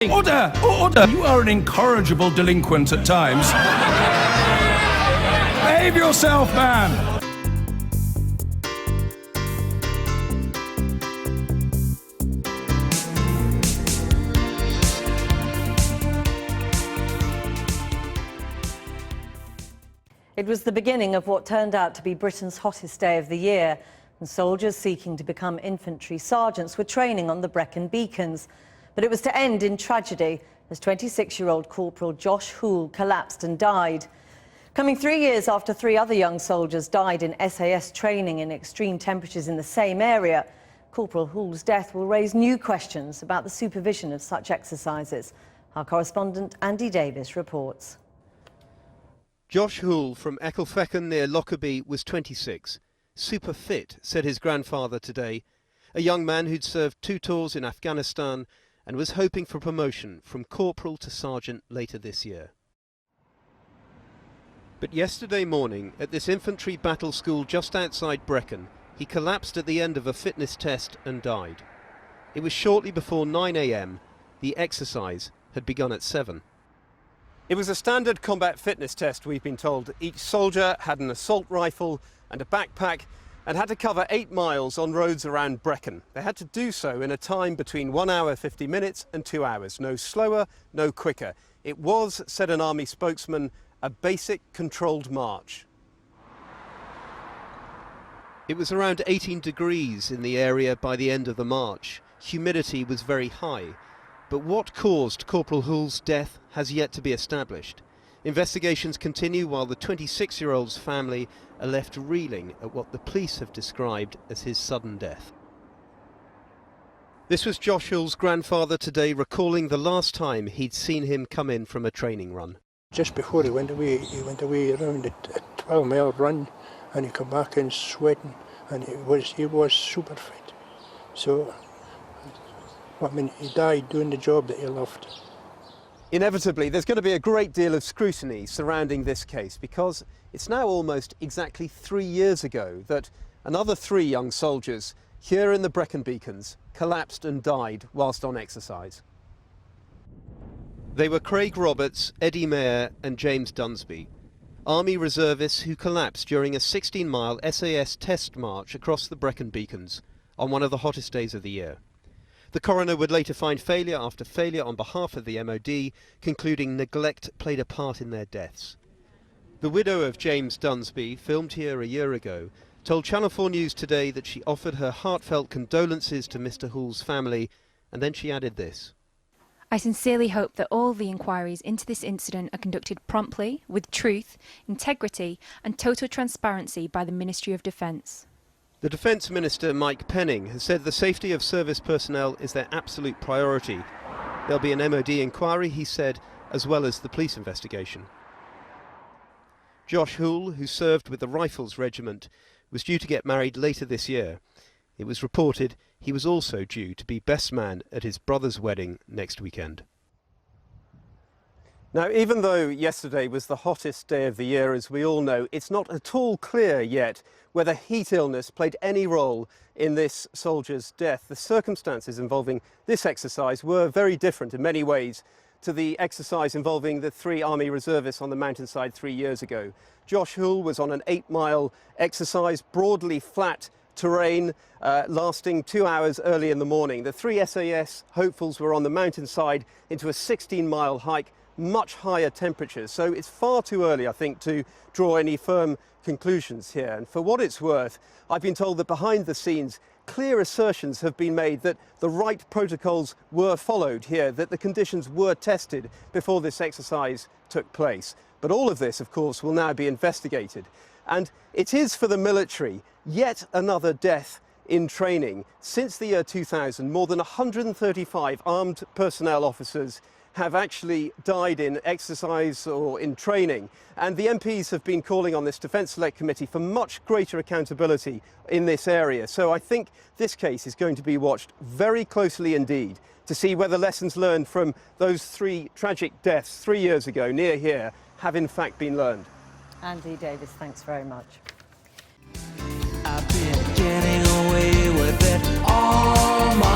Order! Order! You are an incorrigible delinquent at times. Behave yourself, man! It was the beginning of what turned out to be Britain's hottest day of the year, and soldiers seeking to become infantry sergeants were training on the Brecon beacons. But it was to end in tragedy as 26-year-old Corporal Josh Hoole collapsed and died. Coming 3 years after 3 other young soldiers died in SAS training in extreme temperatures in the same area, Corporal Hoole's death will raise new questions about the supervision of such exercises. Our correspondent Andy Davis reports. Josh Hoole from Ecclefechan near Lockerbie was 26. Super fit, said his grandfather today. A young man who'd served 2 tours in Afghanistan and was hoping for promotion from corporal to sergeant later this year. But yesterday morning, at this infantry battle school just outside Brecon, he collapsed at the end of a fitness test and died. It was shortly before 9 a.m. The exercise had begun at 7. It was a standard combat fitness test, we've been told. Each soldier had an assault rifle and a backpack and had to cover 8 miles on roads around Brecon. They had to do so in a time between 1 hour 50 minutes and 2 hours. No slower, no quicker. It was, said an army spokesman, a basic controlled march. It was around 18 degrees in the area by the end of the march. Humidity was very high. But what caused Corporal Hoole's death has yet to be established. Investigations continue while the 26-year-old's family are left reeling at what the police have described as his sudden death. This was Josh Hoole's grandfather today recalling the last time he'd seen him come in from a training run. Just before he went away around a 12-mile run, and he came back in sweating, and he was super fit. So, I mean, he died doing the job that he loved. Inevitably, there's going to be a great deal of scrutiny surrounding this case because it's now almost exactly 3 years ago that another 3 young soldiers here in the Brecon Beacons collapsed and died whilst on exercise. They were Craig Roberts, Eddie Mayer and James Dunsby, Army reservists who collapsed during a 16-mile SAS test march across the Brecon Beacons on one of the hottest days of the year. The coroner would later find failure after failure on behalf of the MOD, concluding neglect played a part in their deaths. The widow of James Dunsby, filmed here a year ago, told Channel 4 News today that she offered her heartfelt condolences to Mr. Hoole's family, and then she added this. I sincerely hope that all the inquiries into this incident are conducted promptly, with truth, integrity and total transparency by the Ministry of Defence. The Defence Minister, Mike Penning, has said the safety of service personnel is their absolute priority. There'll be an MOD inquiry, he said, as well as the police investigation. Josh Hoole, who served with the Rifles Regiment, was due to get married later this year. It was reported he was also due to be best man at his brother's wedding next weekend. Now, even though yesterday was the hottest day of the year, as we all know, it's not at all clear yet whether heat illness played any role in this soldier's death. The circumstances involving this exercise were very different in many ways to the exercise involving the 3 Army reservists on the mountainside 3 years ago. Josh Hoole was on an 8-mile exercise, broadly flat terrain, lasting 2 hours early in the morning. The 3 SAS hopefuls were on the mountainside into a 16-mile hike, much higher temperatures. So it's far too early, I think, to draw any firm conclusions here. And for what it's worth, I've been told that behind the scenes, clear assertions have been made that the right protocols were followed here, that the conditions were tested before this exercise took place. But all of this, of course, will now be investigated. And it is for the military yet another death in training. Since the year 2000, more than 135 armed personnel officers have actually died in exercise or in training, and the MPs have been calling on this Defence Select Committee for much greater accountability in this area. So I think this case is going to be watched very closely indeed to see whether lessons learned from those 3 tragic deaths 3 years ago near here have in fact been learned. Andy Davis, thanks very much. I've been getting away with it all my